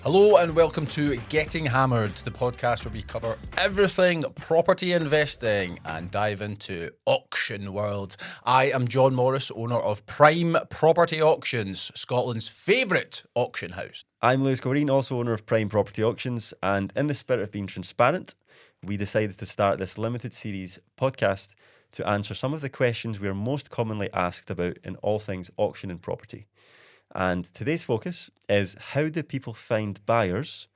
Hello and welcome to Getting Hammered, the podcast where we cover everything property investing and dive into auction world. I am John Morris, owner of Prime Property Auctions, Scotland's favourite auction house. I'm Lewis Corrine, also owner of Prime Property Auctions, and in the spirit of being transparent, we decided to start this limited series podcast to answer some of the questions we are most commonly asked about in all things auction and property. And today's focus is, how do people find buyers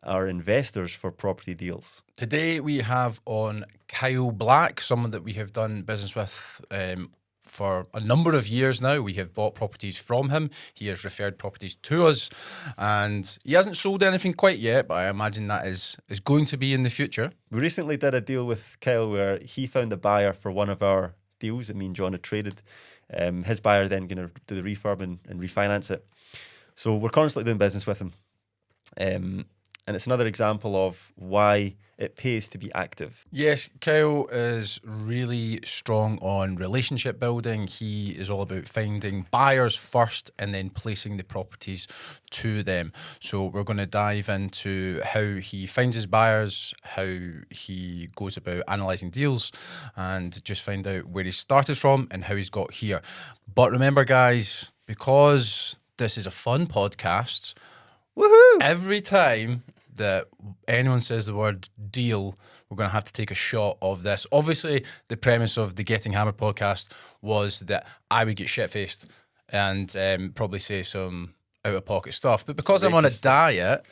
or investors for property deals? Today we have on Kyle Black, someone that we have done business with for a number of years now. We have bought properties from him. He has referred properties to us, and he hasn't sold anything quite yet, but I imagine that is going to be in the future. We recently did a deal with Kyle where he found a buyer for one of our deals that me and John had traded. His buyer then going to do the refurb and refinance it. So we're constantly doing business with him. And it's another example of why it pays to be active. Yes, Kyle is really strong on relationship building. He is all about finding buyers first and then placing the properties to them. So we're going to dive into how he finds his buyers, how he goes about analysing deals, and just find out where he started from and how he's got here. But remember, guys, because this is a fun podcast, Woohoo! every time that anyone says the word deal, we're going to have to take a shot of this. Obviously, the premise of the Getting Hammered podcast was that I would get shit-faced and probably say some out-of-pocket stuff. But because I'm on a diet,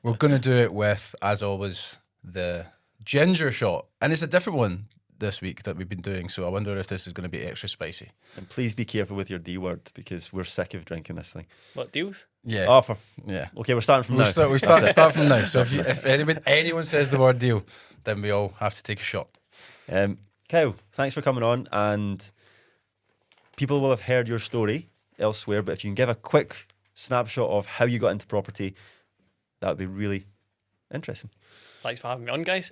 we're going to do it with, as always, the ginger shot. And it's a different one this week that we've been doing, so I wonder if this is going to be extra spicy. And please be careful with your D words because we're sick of drinking this thing. What, deals? Yeah. Oh, yeah. Okay, we're starting from now. We start from now. So if anyone says the word deal, then we all have to take a shot. Kyle, thanks for coming on. And people will have heard your story elsewhere, but if you can give a quick snapshot of how you got into property, that would be really interesting. Thanks for having me on, guys.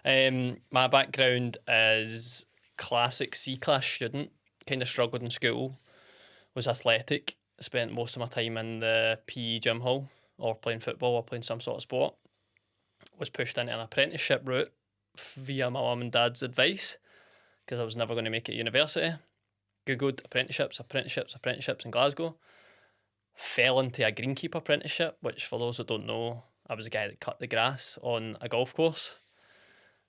My background is classic C-class student, kind of struggled in school, was athletic, spent most of my time in the PE gym hall or playing football or playing some sort of sport, was pushed into an apprenticeship route via my mum and dad's advice because I was never going to make it at university. Googled apprenticeships in Glasgow, fell into a greenkeeper apprenticeship, which for those that don't know, I was a guy that cut the grass on a golf course.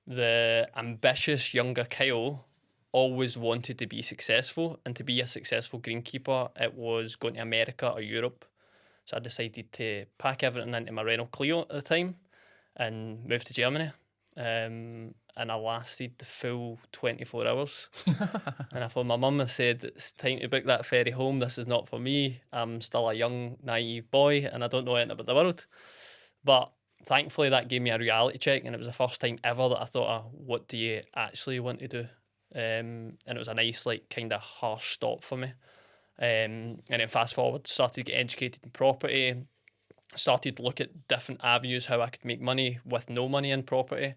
The ambitious younger Kyle always wanted to be successful, and to be a successful greenkeeper, it was going to America or Europe. So I decided to pack everything into my Renault Clio at the time and move to Germany. And I lasted the full 24 hours. And I thought, my mum has said, it's time to book that ferry home. This is not for me. I'm still a young, naive boy and I don't know anything about the world. But thankfully, that gave me a reality check, and it was the first time ever that I thought, what do you actually want to do? And it was a nice, kind of harsh stop for me. And then fast forward, started to get educated in property, started to look at different avenues, how I could make money with no money in property.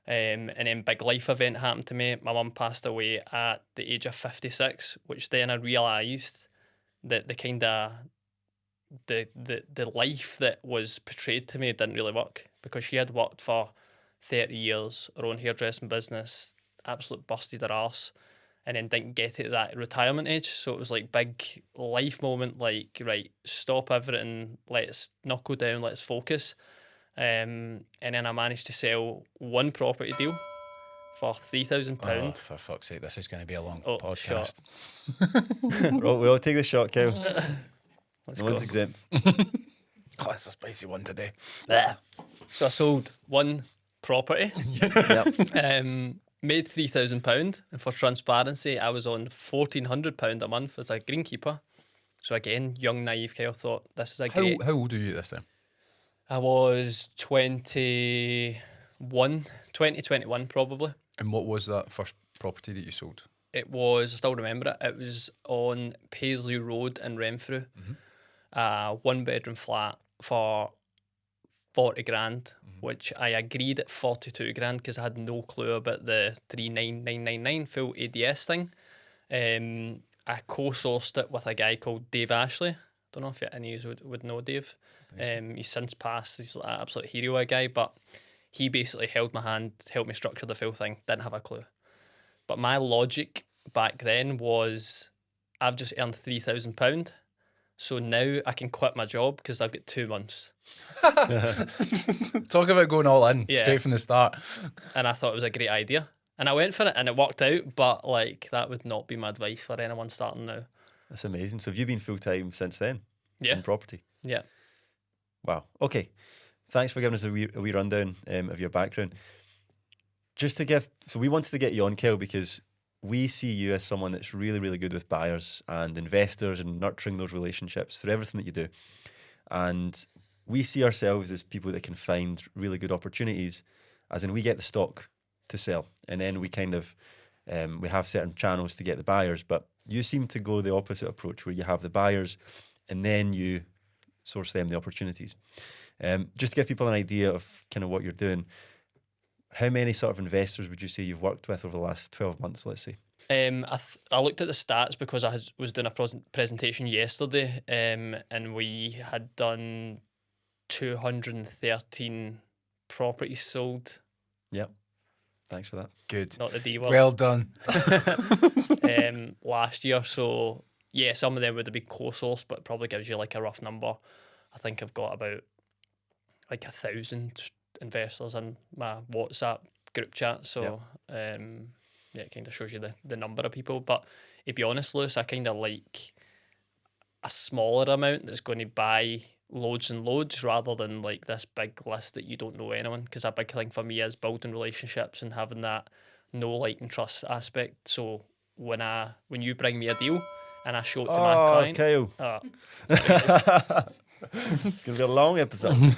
And then big life event happened to me. My mum passed away at the age of 56, which then I realised that the life that was portrayed to me didn't really work, because she had worked for 30 years, her own hairdressing business, absolute busted her arse, and then didn't get it at that retirement age. So it was big life moment, right, stop everything, let's knuckle down, let's focus. And then I managed to sell one property deal for £3,000. Oh, for fuck's sake, this is going to be a long podcast. We all take the shot, Kyle. Let's no go. one's exempt. Oh, it's a spicy one today. So I sold one property, Yep. made £3,000, and for transparency, I was on £1,400 a month as a greenkeeper. So again, young, naive Kyle thought, this is a great... How old are you at this time? I was 2021 probably. And what was that first property that you sold? It was, I still remember it, it was on Paisley Road in Renfrew. One bedroom flat for 40 grand, which I agreed at 42 grand because I had no clue about the 39999 full ADS thing. I co-sourced it with a guy called Dave Ashley. don't know if any of you would know Dave. He's since passed. He's an absolute hero, a guy, but he basically held my hand, helped me structure the full thing. Didn't have a clue. But my logic back then was, I've just earned £3,000. So now I can quit my job because I've got 2 months. Talk about going all in straight from the start. And I thought it was a great idea. And I went for it and it worked out. But like, that would not be my advice for anyone starting now. That's amazing. So have you been full-time since then? Yeah. In property? Yeah. Wow. Okay. Thanks for giving us a wee rundown of your background. Just to give, so we wanted to get you on, Kel, because we see you as someone that's really, really good with buyers and investors and nurturing those relationships through everything that you do. And we see ourselves as people that can find really good opportunities, as in we get the stock to sell. And then we kind of, we have certain channels to get the buyers, but you seem to go the opposite approach where you have the buyers and then you source them the opportunities. Just to give people an idea of kind of what you're doing, how many sort of investors would you say you've worked with over the last 12 months, let's say? I looked at the stats because I was doing a presentation yesterday, and we had done 213 properties sold. Yep. Thanks for that. Good. Not the D word. Well done. Last year. So yeah, some of them would have been co-sourced, but it probably gives you like a rough number. I think I've got about like 1,000 investors in my WhatsApp group chat. So yeah, it kind of shows you the number of people. But to be honest, Lewis, I kind of like a smaller amount that's going to buy loads and loads rather than like this big list that you don't know anyone. Because a big thing for me is building relationships and having that know, like, and trust aspect. So when you bring me a deal and I show it to my client, Kyle. It's going to be a long episode.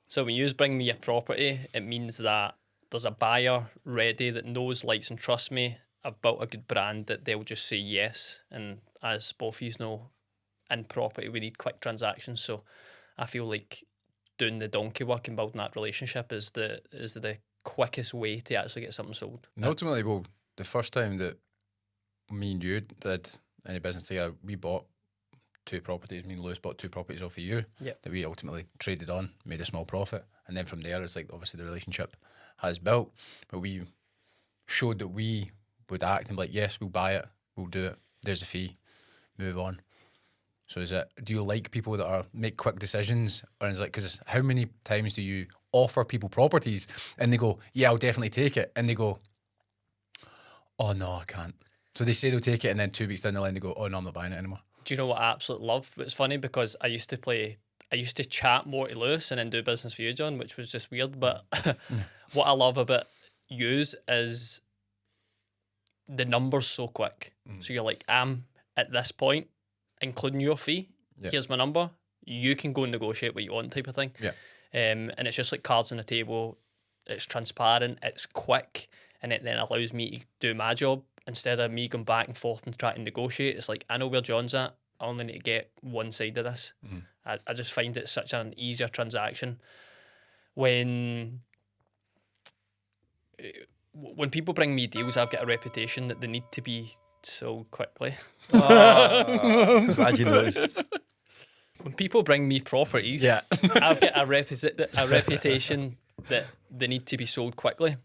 So when you bring me a property, it means that there's a buyer ready that knows, likes and trusts me. I've built a good brand that they'll just say yes. And as both of you know, in property, we need quick transactions. So I feel like doing the donkey work and building that relationship is the quickest way to actually get something sold. And ultimately, well, the first time that me and you did any business together, we bought 2 properties. Me and Lewis bought 2 properties off of you that we ultimately traded on, made a small profit. And then from there, it's like obviously the relationship has built. But we showed that we would act and be like, yes, we'll buy it, we'll do it, there's a fee, move on. So do you like people that make quick decisions? Or is it like, because how many times do you offer people properties and they go, yeah, I'll definitely take it. And they go, oh no, I can't. So they say they'll take it and then 2 weeks down the line they go, oh no, I'm not buying it anymore. Do you know what I absolutely love? It's funny because I used to chat more to Lewis and then do business with you, John, which was just weird. But what I love about yous is the numbers so quick. So you're like, I'm at this point, including your fee. Here's my number. You can go and negotiate what you want, type of thing. And it's just like cards on the table. It's transparent. It's quick, and it then allows me to do my job instead of me going back and forth and trying to negotiate. It's like, I know where John's at. I only need to get one side of this. I just find it such an easier transaction when people bring me deals. I've got a reputation that they need to be sold quickly. Glad you noticed. When people bring me properties, I've got a reputation that they need to be sold quickly.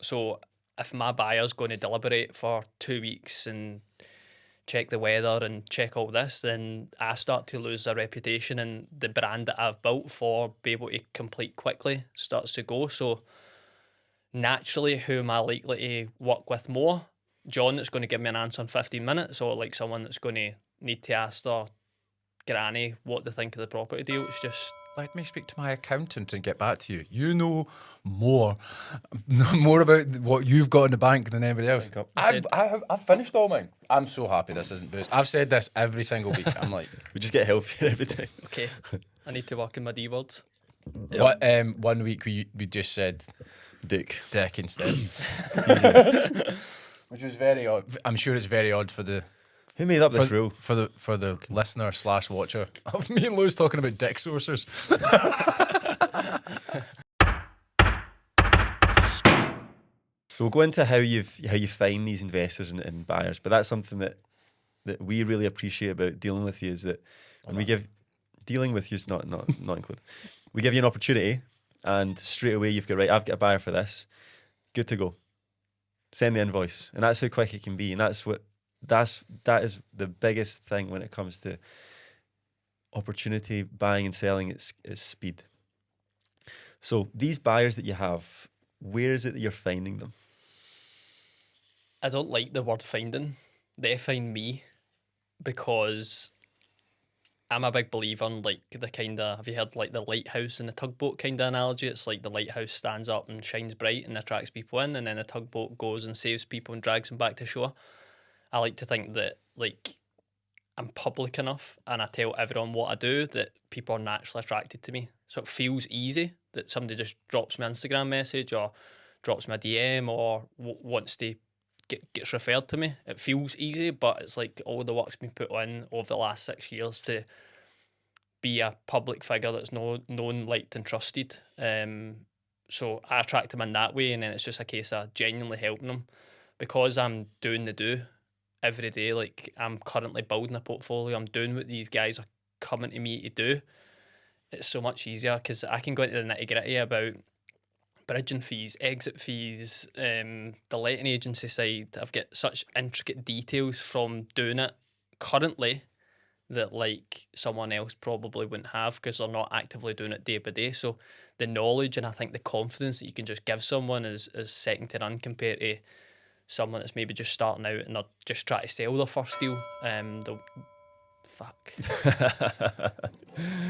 So if my buyer's going to deliberate for 2 weeks and check the weather and check all this, then I start to lose a reputation, and the brand that I've built for be able to complete quickly starts to go. So naturally, who am I likely to work with more? John, that's going to give me an answer in 15 minutes, or like someone that's going to need to ask their granny what they think of the property deal? It's just, let me speak to my accountant and get back to you. You know more about what you've got in the bank than anybody else. I've finished all mine. I'm so happy this isn't booze. I've said this every single week. I'm like, we just get healthier every time. Okay, I need to work in my D words. What, 1 week we just said dick instead, which was very odd. I'm sure it's very odd for the. Who made up this rule? For the listener / watcher of me and Lou's talking about dick sourcers. So we'll go into how you find these investors and buyers, but that's something that we really appreciate about dealing with you, is that when we give dealing with you's not included. We give you an opportunity, and straight away you've got, right, I've got a buyer for this. Good to go. Send the invoice, and that's how quick it can be. And that is the biggest thing when it comes to opportunity buying and selling. Is speed. So these buyers that you have, where is it that you're finding them? I don't like the word finding. They find me, because I'm a big believer in like the kind of, have you heard like the lighthouse and the tugboat kind of analogy? It's like the lighthouse stands up and shines bright and attracts people in, and then the tugboat goes and saves people and drags them back to shore. I like to think that like I'm public enough and I tell everyone what I do that people are naturally attracted to me. So it feels easy that somebody just drops me an Instagram message or drops me a DM or wants to gets referred to me. It feels easy, but it's like all the work's been put in over the last 6 years to be a public figure that's known, liked and trusted. So I attract them in that way, and then it's just a case of genuinely helping them. Because I'm doing the do every day, like I'm currently building a portfolio, I'm doing what these guys are coming to me to do. It's so much easier because I can go into the nitty gritty about bridging fees, exit fees, the letting agency side. I've got such intricate details from doing it currently that like someone else probably wouldn't have because they're not actively doing it day by day. So the knowledge and I think the confidence that you can just give someone is second to none compared to someone that's maybe just starting out and they're just trying to sell their first deal. Fuck.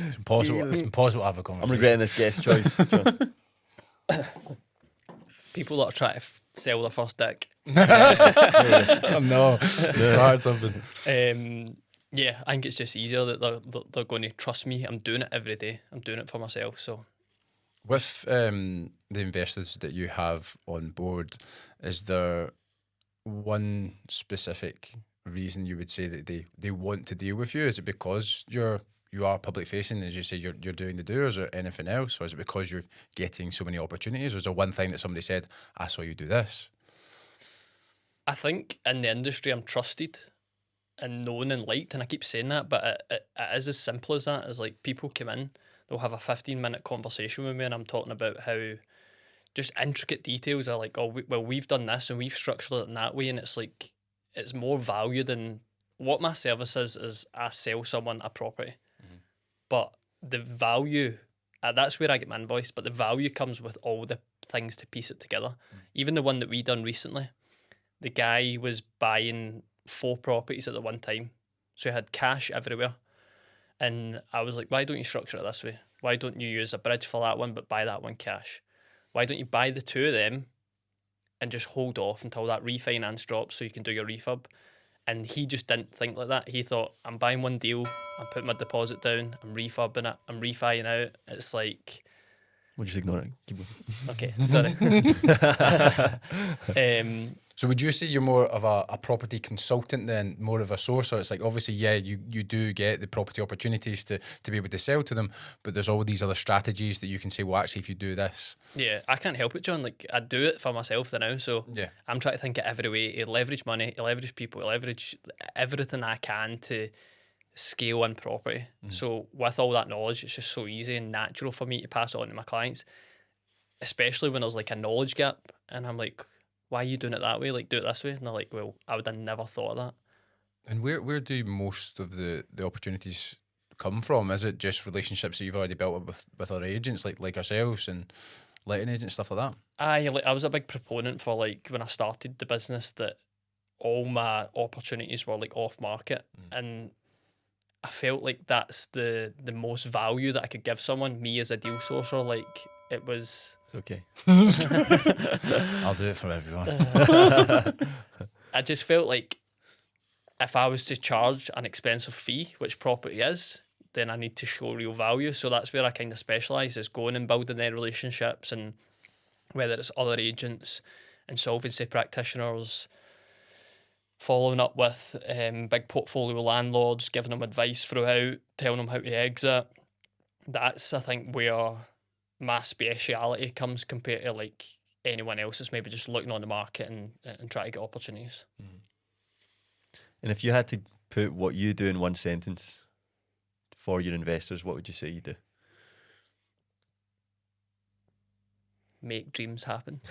It's impossible. It's impossible to have a I'm conversation. regretting this guest choice, John. People that are trying to sell their first dick. Oh no, start something. Yeah, I think it's just easier that they're going to trust me. I'm doing it every day. I'm doing it for myself. So, with the investors that you have on board, is there one specific reason you would say that they want to deal with you? Is it because you are public facing, as you say, you're doing the do, or is there anything else, or is it because you're getting so many opportunities, or is there one thing that somebody said, I saw you do this? I think in the industry I'm trusted and known and liked, and I keep saying that, but it is as simple as that. Is like people come in, they'll have a 15-minute conversation with me, and I'm talking about how just intricate details are like, oh, we've done this and we've structured it in that way, and it's like it's more value than what my service is I sell someone a property, but the value. That's where I get my invoice, but the value comes with all the things to piece it together. Even the one that we done recently, the guy was buying 4 properties at the one time. So he had cash everywhere. And I was like, why don't you structure it this way? Why don't you use a bridge for that one, but buy that one cash? Why don't you buy the 2 of them and just hold off until that refinance drops so you can do your refurb? And he just didn't think like that. He thought, I'm buying one deal, I'm putting my deposit down, I'm refurbing it, I'm refining out. It's like... We'll just ignore it. Keep Okay, sorry. So would you say you're more of a property consultant than more of a sourcer? It's like, obviously, yeah, you do get the property opportunities to be able to sell to them, but there's all these other strategies that you can say, well, actually, if you do this. Yeah, I can't help it, John. Like, I do it for myself now, so Yeah. I'm trying to think of every way to leverage money, to leverage people, to leverage everything I can to scale in property. So with all that knowledge, it's just so easy and natural for me to pass it on to my clients, especially when there's like a knowledge gap, and I'm like, why are you doing it that way? Like, do it this way. And they're like, well, I would have never thought of that. And where do most of the opportunities come from? Is it just relationships that you've already built up with other agents like ourselves and letting agents, stuff like that? I was a big proponent for, like, when I started the business, that all my opportunities were like off market, and I felt like that's the most value that I could give someone, me as a deal sourcer. Like, it was... It's okay. I'll do it for everyone. I just felt like if I was to charge an expensive fee, which property is, then I need to show real value. So that's where I kind of specialise, is going and building their relationships, and whether it's other agents, insolvency practitioners, following up with big portfolio landlords, giving them advice throughout, telling them how to exit. That's, I think, where my speciality comes compared to like anyone else that's maybe just looking on the market and try to get opportunities. And if you had to put what you do in one sentence for your investors, what would you say you do? Make dreams happen.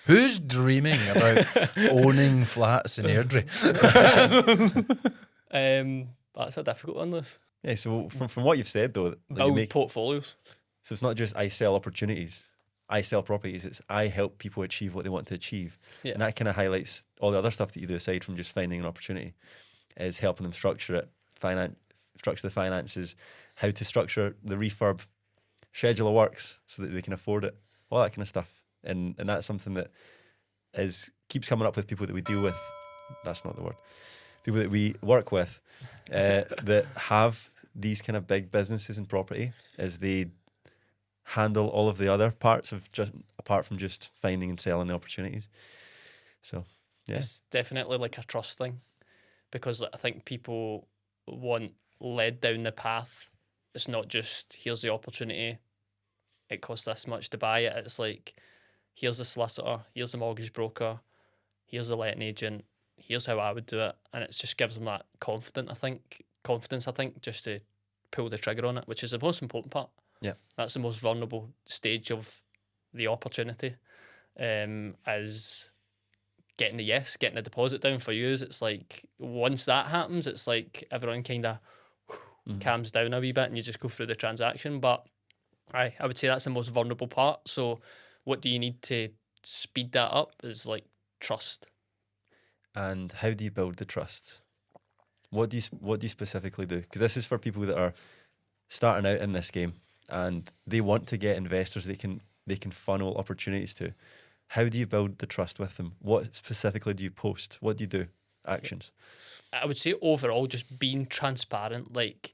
Who's dreaming about owning flats in Airdrie? That's a difficult one, Lewis. Yeah, so from what you've said though, like you Build make, portfolios. so it's not just I sell opportunities, I sell properties, it's I help people achieve what they want to achieve. Yeah. And that kind of highlights all the other stuff that you do aside from just finding an opportunity, is helping them structure it, structure the finances, how to structure the refurb, schedule of works so that they can afford it, all that kind of stuff. And that's something that keeps coming up with people that we deal with. That's not the word. People that we work with that have these kind of big businesses in property, as they handle all of the other parts of just apart from just finding and selling the opportunities. So yeah, It's definitely like a trust thing, because I think people want led down the path. It's not just here's the opportunity, it costs this much to buy it. It's like here's the solicitor, here's the mortgage broker, here's the letting agent, here's how I would do it, and it just gives them that confidence. I think, just to pull the trigger on it, which is the most important part. Yeah, that's the most vulnerable stage of the opportunity. Is getting the deposit down. For you, it's like once that happens, it's like everyone kind of calms down a wee bit, and you just go through the transaction. But I would say that's the most vulnerable part. So what do you need to speed that up is like trust. And how do you build the trust? What do you specifically do? Because this is for people that are starting out in this game and they want to get investors they can funnel opportunities to. How do you build the trust with them? What specifically do you post? What do you do? Actions. I would say overall just being transparent. Like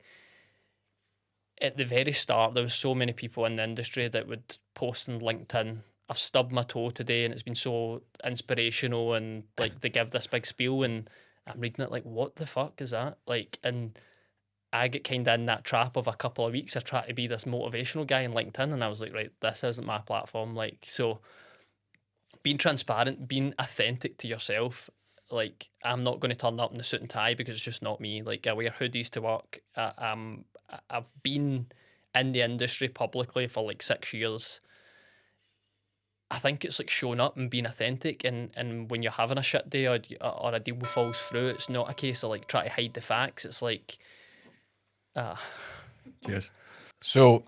at the very start, there was so many people in the industry that would post on LinkedIn, I've stubbed my toe today and it's been so inspirational, and like they give this big spiel and I'm reading it like, what the fuck is that? Like, and I get kind of in that trap of a couple of weeks. I try to be this motivational guy on LinkedIn, and I was like, right, this isn't my platform. Like, so being transparent, being authentic to yourself. Like, I'm not going to turn up in a suit and tie because it's just not me. Like, I wear hoodies to work. I've been in the industry publicly for like 6 years. I think it's like showing up and being authentic, and when you're having a shit day or a deal falls through, it's not a case of like trying to hide the facts. It's like, Cheers. So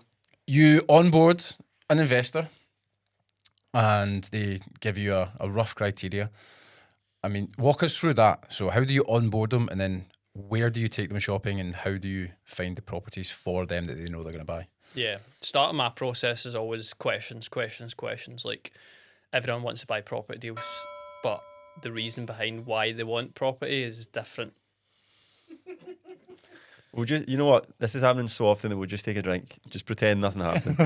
you onboard an investor and they give you a rough criteria. I mean, walk us through that. So how do you onboard them, and then where do you take them shopping, and how do you find the properties for them that they know they're going to buy? yeah, starting my process is always questions. Like, everyone wants to buy property deals, but the reason behind why they want property is different. We'll just, you know what? This is happening so often that we'll just take a drink, just pretend nothing happened.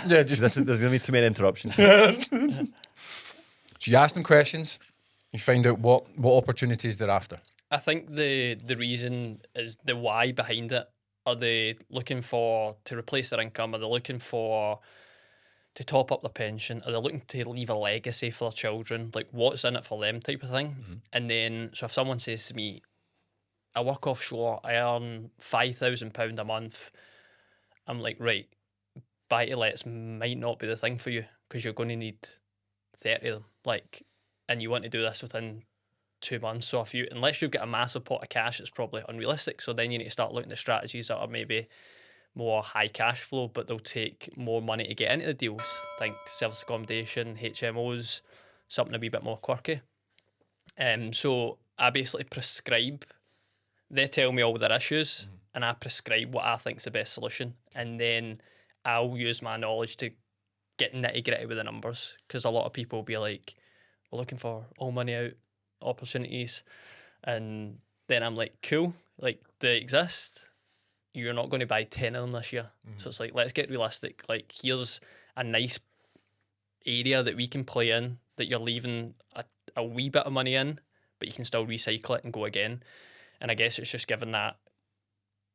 Yeah, There's going to be too many interruptions. So you ask them questions, you find out what opportunities they're after. I think the reason is the why behind it. Are they looking for to replace their income? Are they looking for to top up their pension? Are they looking to leave a legacy for their children? Like, what's in it for them, type of thing. Mm-hmm. And then, so if someone says to me, I work offshore, I earn £5,000 a month, I'm like, right, buy-to-lets might not be the thing for you because you're going to need 30 of them. Like, and you want to do this within 2 months. So if you, unless you've got a massive pot of cash, it's probably unrealistic. So then you need to start looking at strategies that are maybe more high cash flow, but they'll take more money to get into the deals. Think service accommodation, HMOs, something a wee bit more quirky. So I basically prescribe. They tell me all their issues, and I prescribe what I think's the best solution, and then I'll use my knowledge to get nitty gritty with the numbers, because a lot of people will be like, we're looking for all money out opportunities, and then I'm like, cool, like they exist. You're not going to buy 10 of them this year. So it's like, let's get realistic. Like, here's a nice area that we can play in, that you're leaving a wee bit of money in, but you can still recycle it and go again. And I guess it's just given that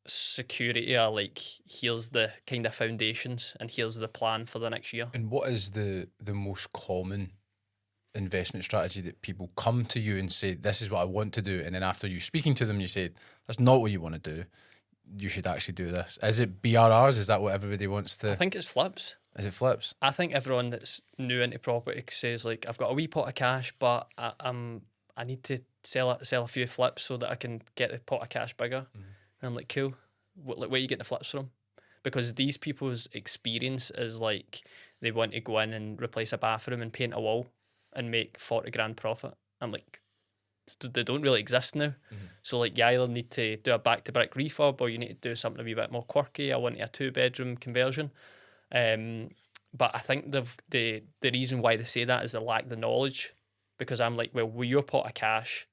security, like, here's the kind of foundations and here's the plan for the next year. And what is the most common investment strategy that people come to you and say, this is what I want to do, and then after you speaking to them, you say, that's not what you want to do, you should actually do this? Is it BRRs? Is that what everybody wants to? I think it's flips. Is it flips? I think everyone that's new into property says like, I've got a wee pot of cash, but I need to sell a few flips so that I can get the pot of cash bigger. And I'm like, cool. Where are you getting the flips from? Because these people's experience is like they want to go in and replace a bathroom and paint a wall and make 40 grand profit. I'm like, they don't really exist now. So like, you either need to do a back to brick refurb, or you need to do something a wee bit more quirky. I want a 2-bedroom conversion. But I think the reason why they say that is they lack the knowledge, because I'm like, well, with your pot of cash,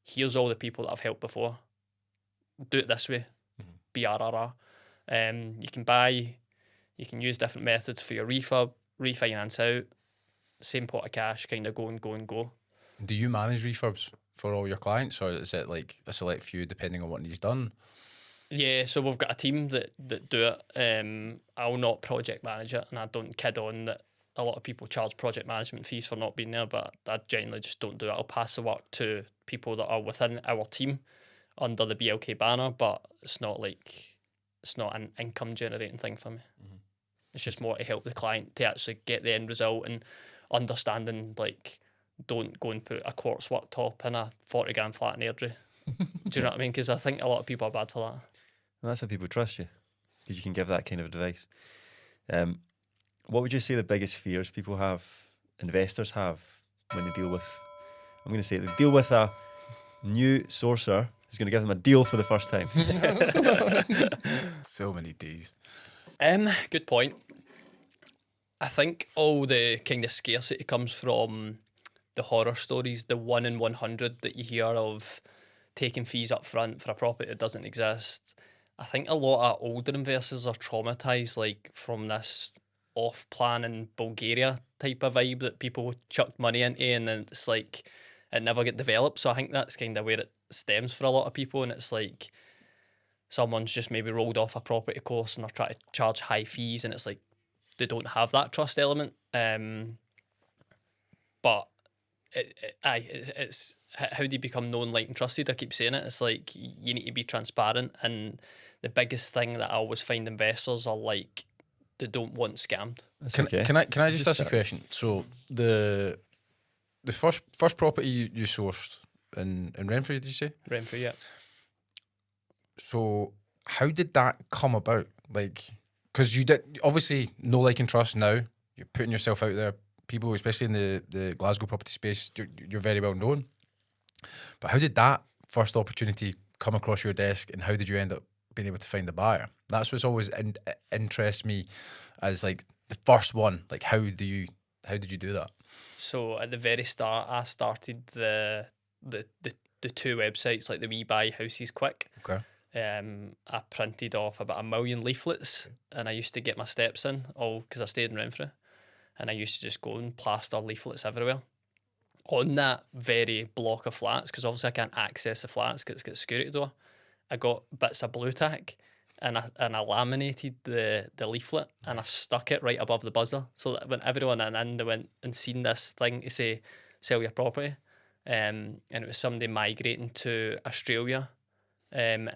here's all the people that I've helped before. Do it this way, BRRR. You can use different methods for your refurb, refinance out, same pot of cash, kind of go. Do you manage refurbs for all your clients, or is it like a select few depending on what needs done? Yeah, so we've got a team that do it. I'll not project manage it, and I don't kid on that a lot of people charge project management fees for not being there, but I generally just don't do it. I'll pass the work to people that are within our team under the BLK banner, but it's not an income generating thing for me. It's just more to help the client to actually get the end result, and understanding like, don't go and put a quartz worktop in a 40 grand flat in Airdrie. Do you know what I mean? Because I think a lot of people are bad for that. And that's how people trust you, because you can give that kind of advice. What would you say the biggest fears people have, investors have, when they deal with, I'm going to say, they deal with a new sourcer who's going to give them a deal for the first time? So many D's. Good point. I think all the kind of scarcity comes from the horror stories, the 1 in 100 that you hear of, taking fees up front for a property that doesn't exist. I think a lot of older investors are traumatized, like, from this off-plan in Bulgaria type of vibe that people chucked money into, and then it's like it never get developed. So I think that's kind of where it stems for a lot of people, and it's like someone's just maybe rolled off a property course and they're trying to charge high fees, and it's like they don't have that trust element. But it's how do you become known, liked and trusted? I keep saying it. It's like you need to be transparent, and the biggest thing that I always find investors are like, they don't want scammed. Can I just ask a question? So the first property you sourced in Renfrew, did you say? Renfrew, yeah. So how did that come about? Like, because you did obviously know, like and trust now. You're putting yourself out there. People, especially in the Glasgow property space, you're very well known. But how did that first opportunity come across your desk, and how did you end up being able to find the buyer? That's what's always interests me, as like the first one. Like, how did you do that? So at the very start, I started the 2 websites, like the We Buy Houses Quick. Okay. I printed off about 1 million leaflets, and I used to get my steps in, all because I stayed in Renfrew, and I used to just go and plaster leaflets everywhere on that very block of flats, because obviously I can't access the flats because it's got a security door. I got bits of blue tack, and I laminated the leaflet, and I stuck it right above the buzzer, so that when everyone in, they went and seen this thing to say, sell your property. And it was somebody migrating to Australia, and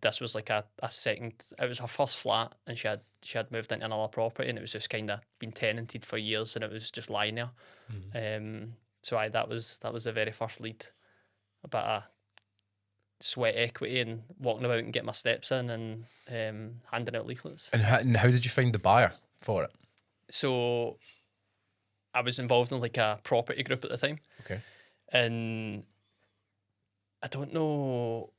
this was like a second, it was her first flat, and she had moved into another property, and it was just kind of been tenanted for years, and it was just lying there. So that was the very first lead, about sweat equity and walking about and getting my steps in, and handing out leaflets. And how did you find the buyer for it? So I was involved in like a property group at the time. Okay. And I don't know,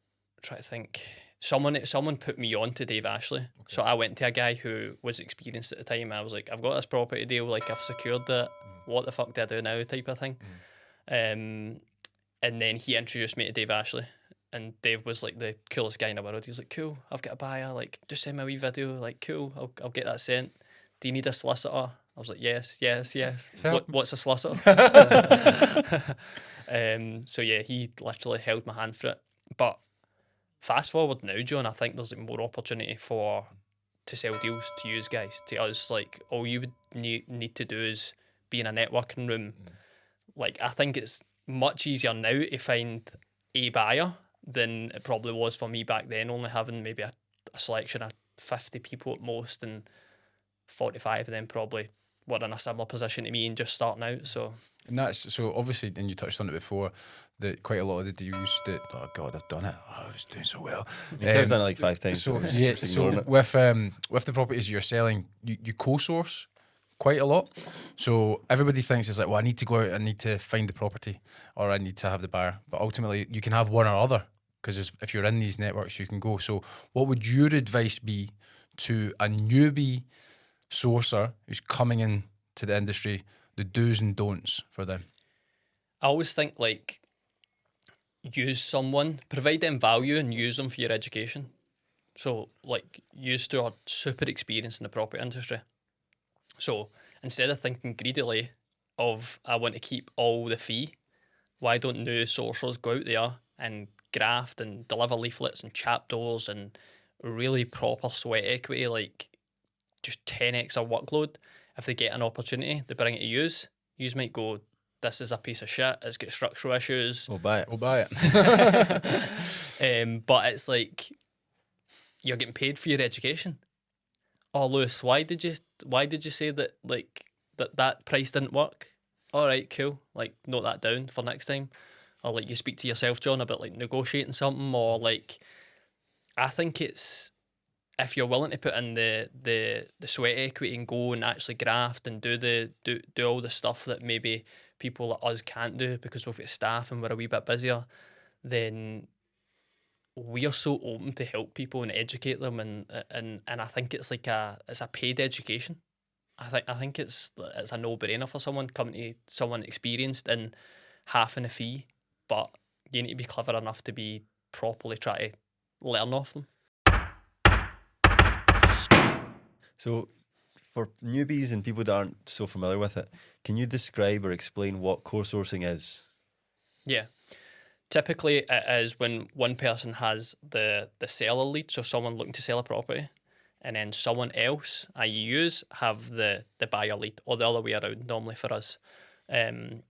try to think. Someone put me on to Dave Ashley. Okay. So I went to a guy who was experienced at the time. I was like, I've got this property deal, like I've secured it. What the fuck do I do now, type of thing. And then he introduced me to Dave Ashley, and Dave was like the coolest guy in the world. He was like, cool, I've got a buyer, like just send me a wee video, like cool, I'll get that sent. Do you need a solicitor? I was like, yes. What's a solicitor? So yeah, he literally held my hand for it. But fast forward now, John, I think there's more opportunity to sell deals to you guys, to us. Like, all you would need to do is be in a networking room Like, I think it's much easier now to find a buyer than it probably was for me back then, only having maybe a selection of 50 people at most, and 45 of them probably were in a similar position to me and just starting out. So And that's so obviously, and you touched on it before, that quite a lot of the deals that, oh God, I've done it. Oh, I was doing so well. Kev's done it like 5 times. So but yeah, just ignoring so it. with the properties you're selling, you co-source quite a lot. So everybody thinks it's like, well, I need to go out, I need to find the property, or I need to have the buyer. But ultimately, you can have one or other, because if you're in these networks, you can go. So what would your advice be to a newbie sourcer who's coming in to the industry, the do's and don'ts for them? I always think, like, use someone, provide them value and use them for your education. So, like, used to are super experienced in the property industry. So instead of thinking greedily of, I want to keep all the fee, why don't new sourcers go out there and graft and deliver leaflets and chapters and really proper sweat equity, like just 10x our workload? If they get an opportunity, they bring it to use. Yous might go, this is a piece of shit, it's got structural issues. We'll buy it. We'll buy it. But it's like, you're getting paid for your education. Oh, Lewis, why did you say that, like, that price didn't work? All right, cool. Like, note that down for next time. Or like, you speak to yourself, John, about like negotiating something, or like, I think it's, if you're willing to put in the sweat equity and go and actually graft and do all the stuff that maybe people like us can't do because we've got staff and we're a wee bit busier, then we are so open to help people and educate them, and I think it's like it's a paid education. I think it's a no-brainer for someone coming to someone experienced in half in a fee, but you need to be clever enough to be properly try to learn off them. So, for newbies and people that aren't so familiar with it, can you describe or explain what co-sourcing is? Yeah. Typically, it is when one person has the seller lead, so someone looking to sell a property, and then someone else, i.e. yous, have the buyer lead, or the other way around normally for us.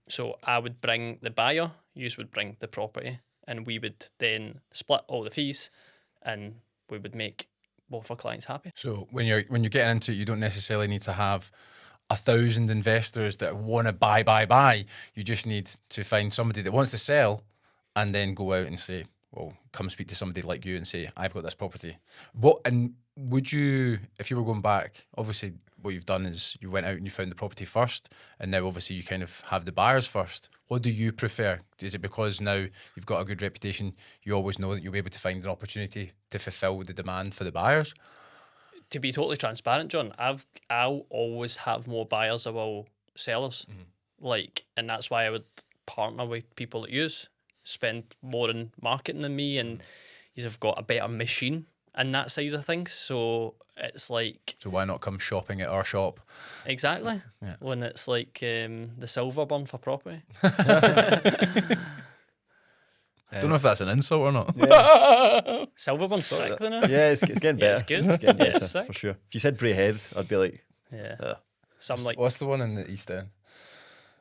So I would bring the buyer, yous would bring the property, and we would then split all the fees, and we would make both our clients happy. So when you're getting into it, you don't necessarily need to have 1,000 investors that want to buy. You just need to find somebody that wants to sell, and then go out and say, well, come speak to somebody like you and say, I've got this property. And would you, if you were going back, obviously what you've done is you went out and you found the property first, and now obviously you kind of have the buyers first. What do you prefer? Is it because now you've got a good reputation, you always know that you'll be able to find an opportunity to fulfill the demand for the buyers? To be totally transparent, John, I'll always have more buyers than I will sellers. Like, and that's why I would partner with people that use spend more in marketing than me, and you've got a better machine in that side of things. So it's like, So why not come shopping at our shop? exactly. Yeah. When it's like the silver burn for property. Don't know if that's an insult or not. Silver burn's sick, though. Now. Yeah, it's getting better. Yeah, it's good. It's getting Yeah, better, it's sick. for sure. If you said Bray Head, I'd be like, Yeah. Some like What's the one in the East End?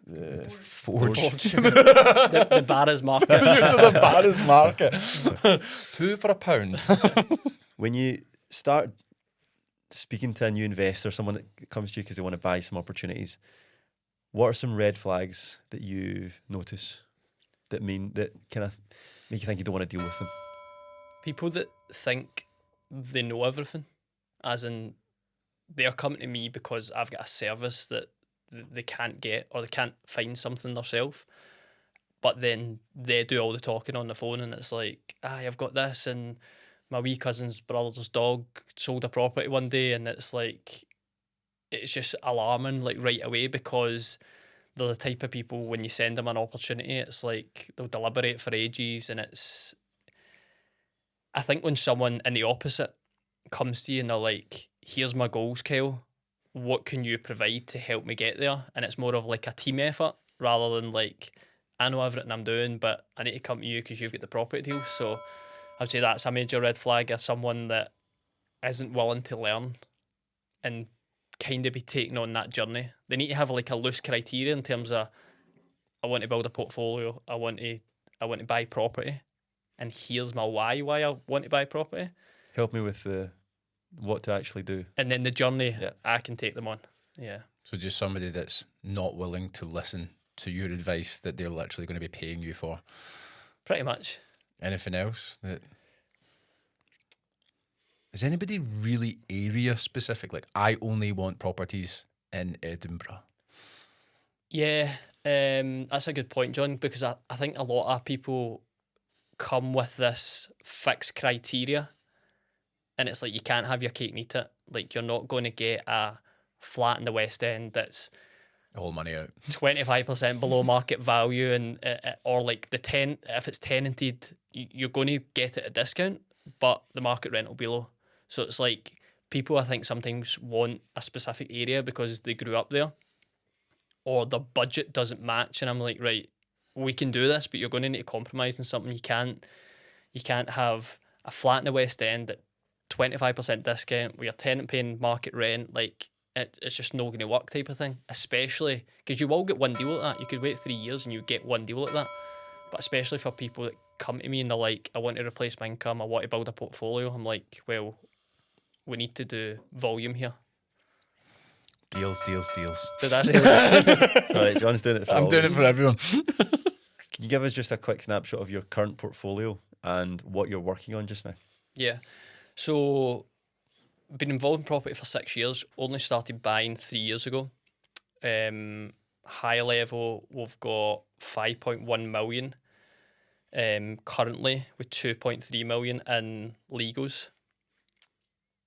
the Forge. the Barra's market. You're to the Barra's market. 2 for £1. When you start speaking to a new investor, someone that comes to you because they want to buy some opportunities, what are some red flags that you notice that kind of make you think you don't want to deal with them? People that think they know everything, as in they're coming to me because I've got a service that they can't get, or they can't find something themselves, but then they do all the talking on the phone, and it's like, I've got this, and my wee cousin's brother's dog sold a property one day, and it's like, it's just alarming, like, right away, because they're the type of people, when you send them an opportunity, it's like they'll deliberate for ages. And it's, I think when someone in the opposite comes to you and they're like, here's my goals, Kyle, what can you provide to help me get there? And it's more of like a team effort rather than like, I know everything I'm doing, but I need to come to you because you've got the property deal. So I would say that's a major red flag of someone that isn't willing to learn and kind of be taken on that journey. They need to have like a loose criteria in terms of, I want to build a portfolio. I want to buy property, and here's my why I want to buy property. Help me with what to actually do. And then the journey, Yeah. I can take them on. Yeah. So just somebody that's not willing to listen to your advice that they're literally going to be paying you for. Pretty much. Anything else that... Is anybody really area specific? Like, I only want properties in Edinburgh. Yeah, that's a good point, John, because I think a lot of people come with this fixed criteria, and it's like you can't have your cake and eat it. Like, you're not going to get a flat in the West End that's All money out. 25% below market value, and or like if it's tenanted, you're going to get it at a discount, but the market rent will be low. So it's like people, I think, sometimes want a specific area because they grew up there, or the budget doesn't match, and I'm like, right, we can do this, but you're going to need to compromise on something. You can't have a flat in the West End at 25% discount with your tenant paying market rent. Like, it's just not going to work, type of thing. Especially because you will get one deal like that. You could wait 3 years and you get one deal like that. But especially for people that come to me and they're like, I want to replace my income, I want to build a portfolio. I'm like, well, we need to do volume here. Deals. Did I say that? All right, John's doing it for I'm all doing of it us. for everyone. Can you give us just a quick snapshot of your current portfolio and what you're working on just now? Yeah. So, been involved in property for 6 years. Only started buying 3 years ago. High level, we've got 5.1 million. Currently with 2.3 million in legals.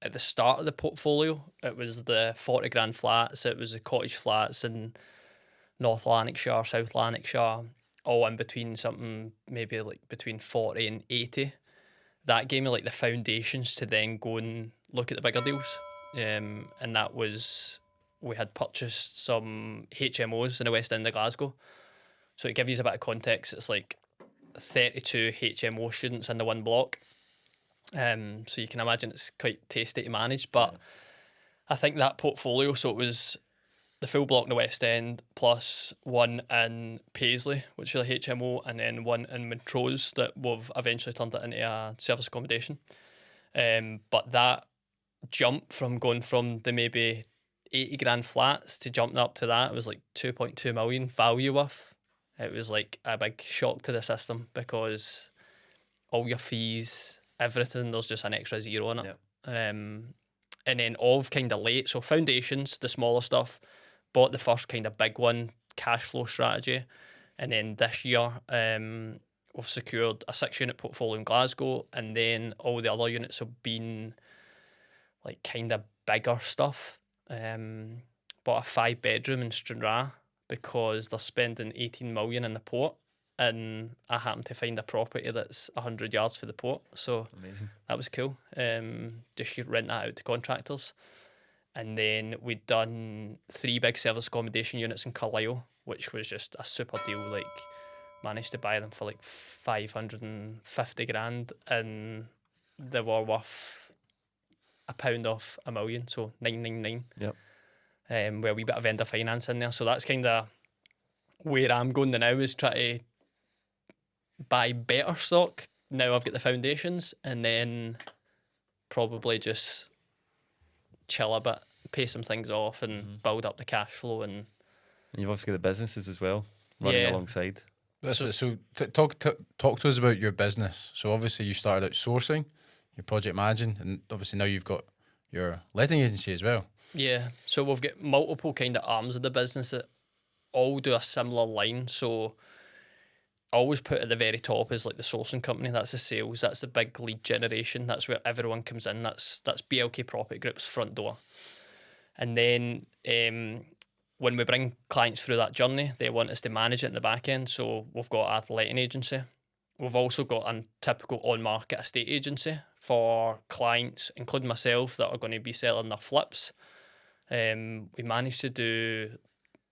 At the start of the portfolio, it was the 40 grand flats, it was the cottage flats in North Lanarkshire, South Lanarkshire, all in between something maybe like between 40 and 80. That gave me like the foundations to then go and look at the bigger deals. And that was, we had purchased some HMOs in the West End of Glasgow. So to give you a bit of context, it's like 32 HMO students in the one block. So you can imagine it's quite tasty to manage, but I think that portfolio, so it was the full block in the West End plus one in Paisley, which is a HMO, and then one in Montrose that we've eventually turned it into a service accommodation. But that jump from going from the maybe 80 grand flats to jumping up to that, it was like 2.2 million value worth. It was like a big shock to the system because all your fees, everything, there's just an extra zero on it. Yep. And then all kind of late, so foundations, the smaller stuff, bought the first kind of big one, cash flow strategy. And then this year, we've secured a 6-unit portfolio in Glasgow, and then all the other units have been like kind of bigger stuff. Bought a 5-bedroom in Stranraer because they're spending 18 million in the port, and I happened to find a property that's 100 yards for the port, so Amazing. that was cool. Just rent that out to contractors. And then we'd done 3 big service accommodation units in Carlisle, which was just a super deal. Like, managed to buy them for like 550 grand, and they were worth £1 off a million, so 999. Yep. With a wee bit of vendor finance in there. So that's kind of where I'm going now, is try to buy better stock. Now I've got the foundations, and then probably just chill a bit, pay some things off, and build up the cash flow. And you've obviously got the businesses as well running alongside. So talk to us about your business. So obviously you started out sourcing, your project managing, and obviously now you've got your letting agency as well. Yeah, so we've got multiple kind of arms of the business that all do a similar line. So I always put at the very top is like the sourcing company. That's the sales. That's the big lead generation. That's where everyone comes in. That's BLK Property Group's front door. And then when we bring clients through that journey, they want us to manage it in the back end. So we've got a letting agency. We've also got a typical on-market estate agency for clients, including myself, that are going to be selling their flips. We managed to do,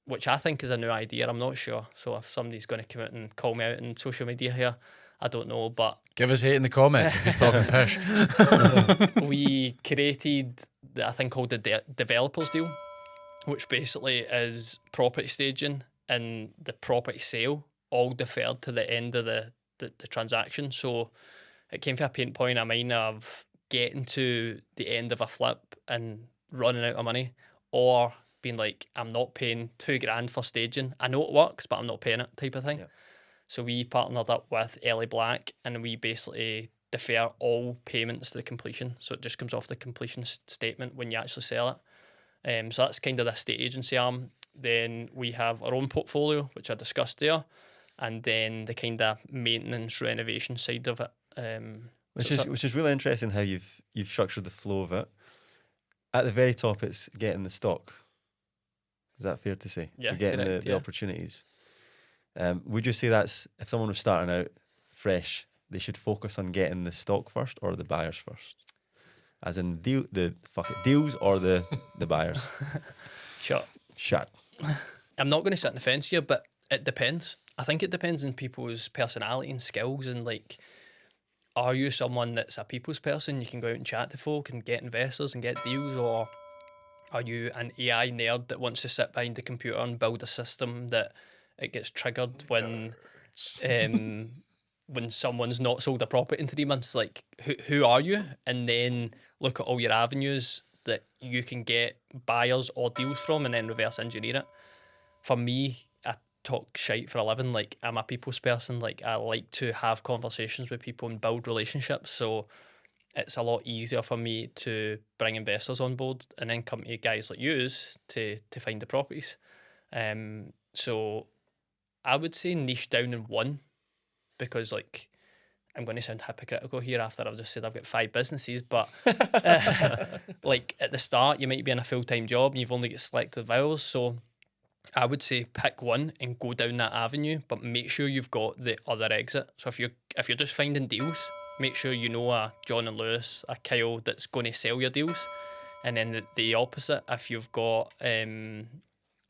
which I think is a new idea, I'm not sure. So if somebody's going to come out and call me out in social media here, I don't know, but Give us hate in the comments if he's talking pish. we created I think called the developers deal, which basically is property staging and the property sale all deferred to the end of the transaction. So it came to a pain point of mine of getting to the end of a flip and running out of money, or being like, I'm not paying $2,000 for staging. I know it works, but I'm not paying it, type of thing. Yeah. So we partnered up with Ellie Black, and we basically defer all payments to the completion. So it just comes off the completion statement when you actually sell it. So that's kind of the estate agency arm. Then we have our own portfolio, which I discussed there, and then the kind of maintenance renovation side of it. Which so is really interesting how you've structured the flow of it. At the very top, it's getting the stock. Is that fair to say? Yeah, so getting correct, the opportunities. Would you say that's, if someone was starting out fresh, they should focus on getting the stock first or the buyers first? As in deals or the buyers? Shut. I'm not going to sit on the fence here, but it depends. I think it depends on people's personality and skills, and like, are you someone that's a people's person? You can go out and chat to folk and get investors and get deals, or are you an AI nerd that wants to sit behind the computer and build a system that it gets triggered when when someone's not sold a property in 3 months? Like, who are you? And then look at all your avenues that you can get buyers or deals from, and then reverse engineer it. For me, I talk shite for a living. Like, I'm a people's person. Like, I like to have conversations with people and build relationships. So it's a lot easier for me to bring investors on board and then come to guys like yous to find the properties. So I would say niche down in one, because like, I'm going to sound hypocritical here after I've just said I've got 5 businesses, but like at the start you might be in a full-time job and you've only got selective hours. So I would say pick one and go down that avenue, but make sure you've got the other exit. So if you're just finding deals, make sure you know a John and Lewis, a Kyle that's going to sell your deals. And then the opposite, if you've got a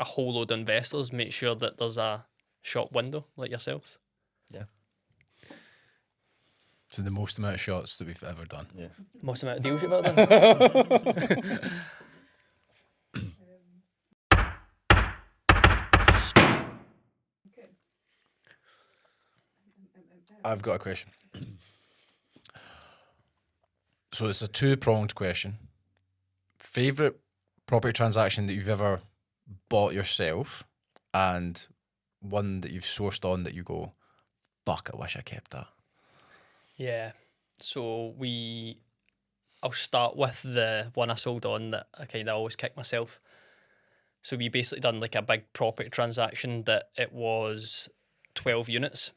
whole load of investors, make sure that there's a shop window like yourselves. Yeah. So the most amount of shots that we've ever done. Yeah. Most amount of deals you've ever done. I've got a question. So it's a 2-pronged question. Favorite property transaction that you've ever bought yourself, and one that you've sourced on that you go, fuck, I wish I kept that. Yeah. So I'll start with the one I sold on that I kind of always kick myself. So we basically done like a big property transaction that it was 12 units,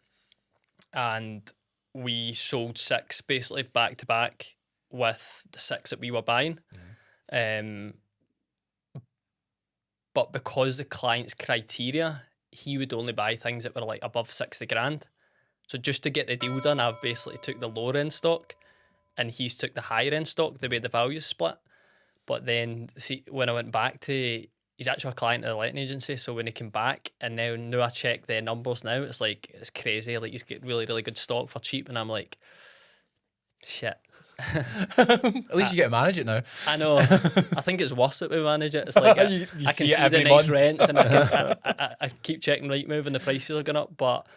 and we sold 6 basically back to back with the 6 that we were buying. But because the client's criteria, he would only buy things that were like above 60 grand. So just to get the deal done, I've basically took the lower end stock and he's took the higher end stock, the way the value's split. But then see, when I went back to, he's actually a client of the letting agency, so when he came back and now I check the numbers now, it's like, it's crazy. Like, he's got really, really good stock for cheap, and I'm like, shit. At least you get to manage it now. I know. I think it's worse that we manage it. It's like You I can see it see every the nice month. rents, and I keep checking Rightmove and the prices are going up. But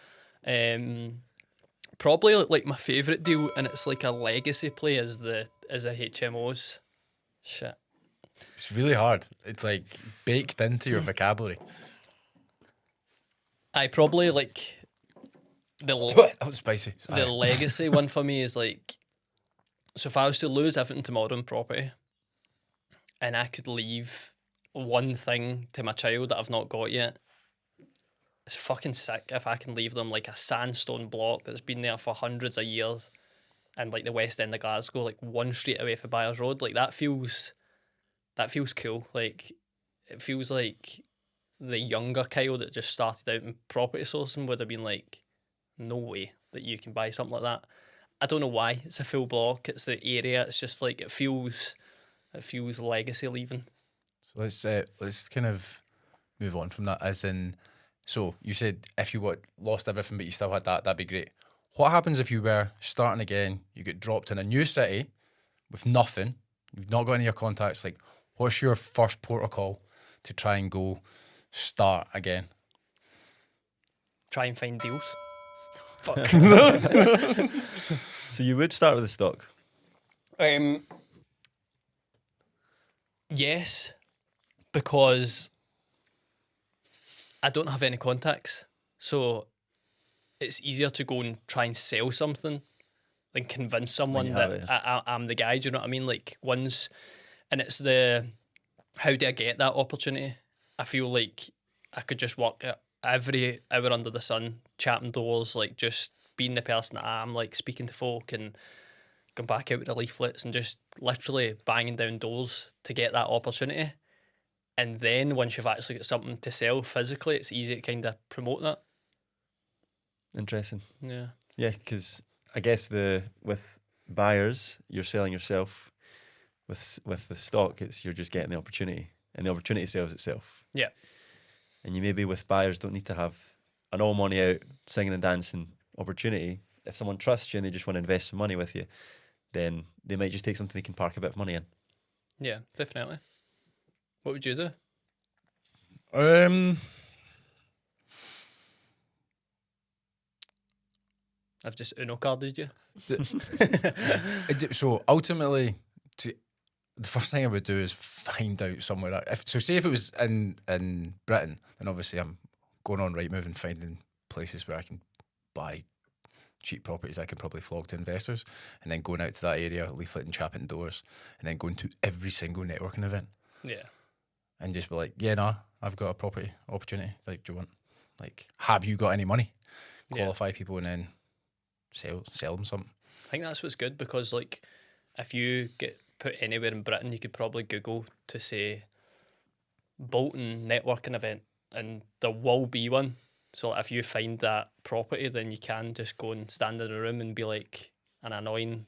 probably like my favourite deal, and it's like a legacy play, is the HMOs. Shit. It's really hard. It's like baked into your vocabulary. I probably like That was spicy. the legacy one for me is like, so if I was to lose everything tomorrow in property and I could leave one thing to my child that I've not got yet, it's fucking sick if I can leave them like a sandstone block that's been there for hundreds of years and like the West End of Glasgow, like 1 street away from Byers Road. Like that feels cool. Like it feels like the younger Kyle that just started out in property sourcing would have been like, no way that you can buy something like that. I don't know why. It's a full block. It's the area. It's just like it feels legacy leaving. So let's kind of move on from that. As in, so you said if you lost everything but you still had that'd be great. What happens if you were starting again? You get dropped in a new city with nothing. You've not got any of your contacts. Like, what's your first protocol to try and go start again? try and find deals. Fuck. So you would start with the stock. Yes, because I don't have any contacts, so it's easier to go and try and sell something than convince someone you that have it. I'm the guy. Do you know what I mean? Like once, and it's the how do I get that opportunity? I feel like I could just walk every hour under the sun, chatting doors, like just being the person that I am, like speaking to folk and going back out with the leaflets and just literally banging down doors to get that opportunity. And then once you've actually got something to sell physically, it's easy to kind of promote that. Interesting. Yeah. Yeah, because I guess with buyers, you're selling yourself. With the stock, it's you're just getting the opportunity, and the opportunity sells itself. Yeah. And you maybe with buyers don't need to have an all money out singing and dancing opportunity. If someone trusts you and they just want to invest some money with you, then they might just take something they can park a bit of money in. Yeah, definitely. What would you do? I've just Uno carded you. So ultimately, the first thing I would do is find out somewhere. Say if it was in Britain, then obviously I'm going on Rightmove and finding places where I can buy cheap properties I can probably flog to investors, and then going out to that area, leafleting, chapping doors, and then going to every single networking event. Yeah. And just be like, yeah, nah, I've got a property opportunity. Like, do you want, like, have you got any money? Qualify people and then sell them something. I think that's what's good because, like, if you get put anywhere in Britain, you could probably Google to say Bolton networking event, and there will be one. So if you find that property, then you can just go and stand in a room and be like an annoying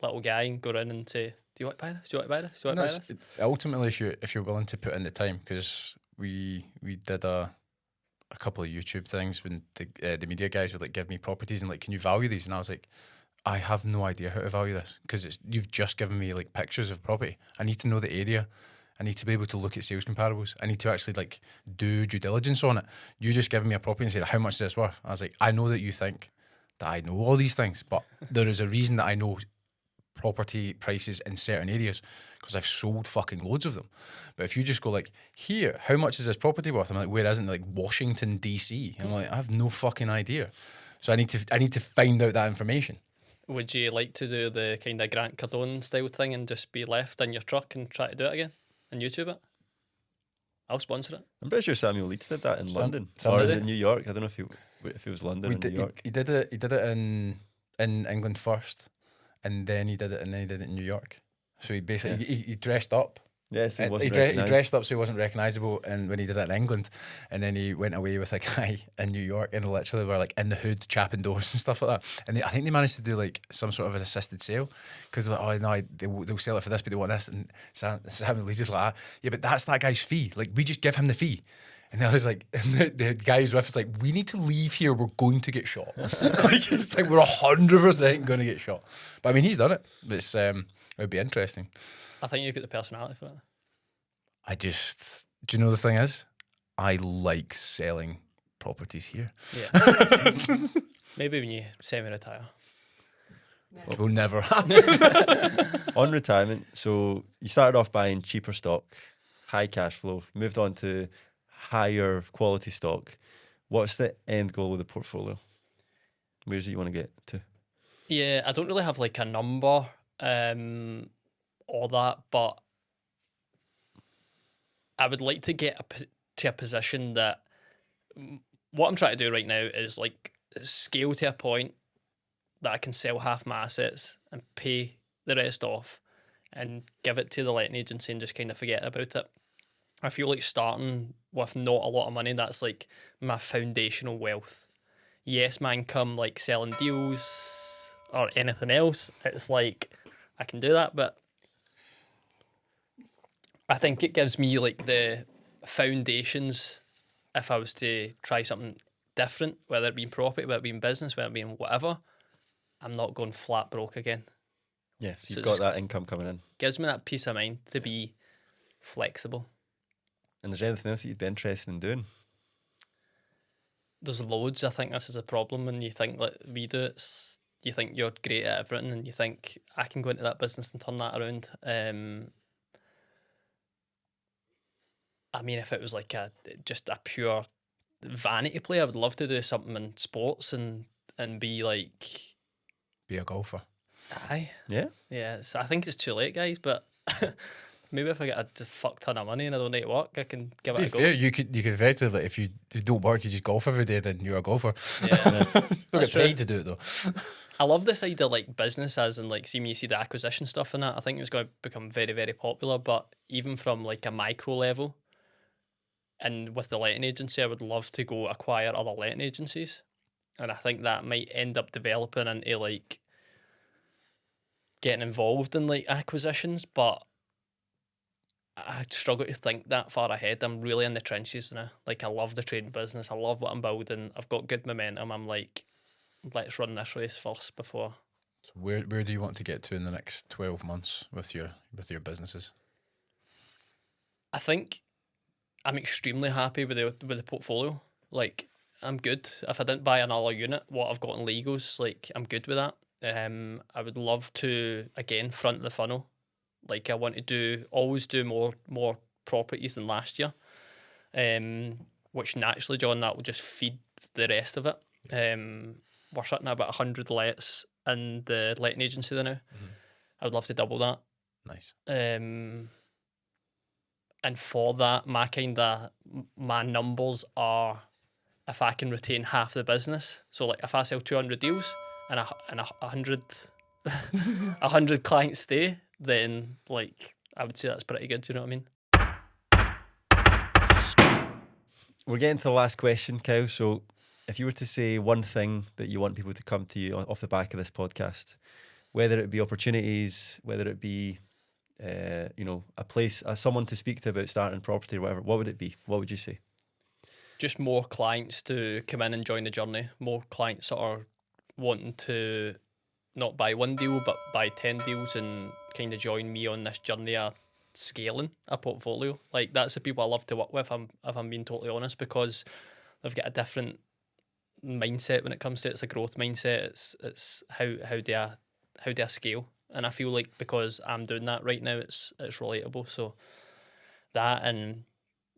little guy and go around and say, "Do you want to buy this? Do you want to buy this? Do you want to buy this?" Ultimately, if you're willing to put in the time, because we did a couple of YouTube things when the media guys would like give me properties and like, can you value these? And I was like, I have no idea how to value this because you've just given me like pictures of property. I need to know the area. I need to be able to look at sales comparables. I need to actually like do due diligence on it. You just giving me a property and said, how much is this worth? I was like, I know that you think that I know all these things, but there is a reason that I know property prices in certain areas because I've sold fucking loads of them. But if you just go like, here, how much is this property worth? I'm like, where isn't it? Like Washington DC? I'm like, I have no fucking idea. So I need to find out that information. Would you like to do the kind of Grant Cardone style thing and just be left in your truck and try to do it again and YouTube it? I'll sponsor it. I'm pretty sure Samuel Leeds did that in London, Sam or did is it? it New York? I don't know if it was London or New York. He did it in England first, and then he did it in New York. So he basically he dressed up. Yes, he wasn't He recognised. dressed up so he wasn't recognisable, and when he did it in England, and then he went away with a guy in New York, and literally were like in the hood, chapping doors and stuff like that. And I think they managed to do like some sort of an assisted sale because like, oh no, they'll sell it for this, but they want this. And Sam Lee's just like, yeah, but that's that guy's fee. Like we just give him the fee. And I was like, and the guy who's with us like, we need to leave here. We're going to get shot. Like, it's like we're 100% going to get shot. But I mean, he's done it. It's it would be interesting. I think you've got the personality for it. Do you know the thing is? I like selling properties here. Yeah. Maybe when you semi-retire. It will never happen. On retirement, so you started off buying cheaper stock, high cash flow, moved on to higher quality stock. What's the end goal of the portfolio? Where does it you want to get to? Yeah, I don't really have like a number or that, but I would like to get to a position that what I'm trying to do right now is like scale to a point that I can sell half my assets and pay the rest off and give it to the letting agency and just kind of forget about it. I feel like starting with not a lot of money, that's like my foundational wealth. Yes, my income, like selling deals or anything else, it's like I can do that, but I think it gives me like the foundations if I was to try something different, whether it be in property, whether it be in business, whether it be in whatever. I'm not going flat broke again. Yes, So you've it got just that income coming in. gives me that peace of mind to be flexible. And is there anything else that you'd be interested in doing? there's loads. I think this is a problem when you think like we do. You think you're great at everything, and you think I can go into that business and turn that around. I mean, if it was like just a pure vanity play, I would love to do something in sports and be like, Be a golfer. aye, Yeah. So I think it's too late, guys. But maybe if I get a just fuck ton of money and I don't need to work, I can give Be it a go. fair, you could effectively, if you don't work, you just golf every day, then you're a golfer. Yeah, Don't That's get paid true. to do it though. I love this idea like business as in like see when you see the acquisition stuff and that. I think it's going to become very, very popular. But even from like a micro level, and with the letting agency, I would love to go acquire other letting agencies, and I think that might end up developing into like getting involved in like acquisitions. But I struggle to think that far ahead. I'm really in the trenches now. Like I love the trading business. I love what I'm building. I've got good momentum. I'm like, let's run this race first before. So where do you want to get to in the next 12 months with your businesses? I think I'm extremely happy with the portfolio. Like I'm good. If I didn't buy another unit, what I've got in legals, like I'm good with that. I would love to again front the funnel. Like I want to always do more properties than last year. Which naturally, John, that will just feed the rest of it. We're sitting at about 100 lets in the letting agency there now. Mm-hmm. I would love to double that. Nice. And for that, my numbers are if I can retain half the business. So like if I sell 200 deals and a 100 clients stay, then like I would say that's pretty good. Do you know what I mean? We're getting to the last question, Kyle. So if you were to say one thing that you want people to come to you off the back of this podcast, whether it be opportunities, whether it be a place, someone to speak to about starting property or whatever, what would it be? What would you say? Just more clients to come in and join the journey. More clients that are wanting to not buy one deal but buy 10 deals and kind of join me on this journey of scaling a portfolio. Like that's the people I love to work with, if I'm being totally honest, because they've got a different mindset when it comes to it. It's a growth mindset. It's how do I scale? And I feel like because I'm doing that right now, it's relatable. So that and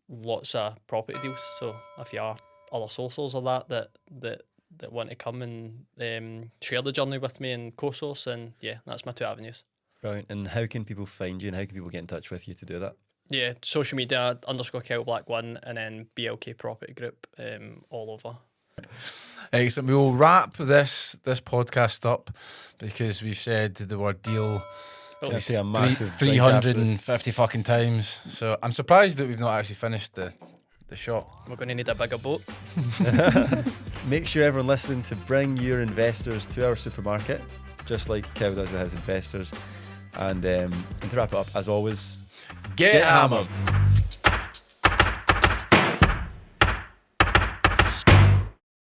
lots of property deals. So if you are other sources of that want to come and share the journey with me and co-source, and yeah, that's my two avenues. Brilliant. And how can people find you and how can people get in touch with you to do that? Yeah, social media _Kyle Black 1 and then BLK Property Group all over. Excellent. We'll wrap this podcast up because we said the word deal Well, That's a massive 350 fucking times. So I'm surprised that we've not actually finished the shot. we're going to need a bigger boat. Make sure everyone listening to bring your investors to our supermarket, just like Kev does with his investors. And to wrap it up, as always, Get hammered.